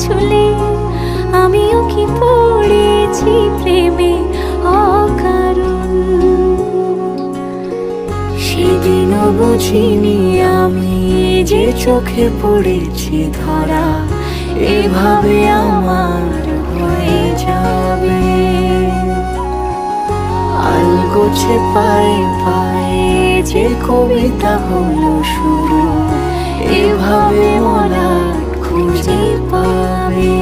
ছুলে আমিও কি পড়েছি প্রেমে অকারণ। সেদিনও বুঝিনি আমি যে চোখে পড়েছি ধরা এভাবে আমার হয়ে যাবে। আলগোছে পায়ে পায়ে যে কবিতা হলো শুরু, এভাবে মলাট খুঁজে পাবে।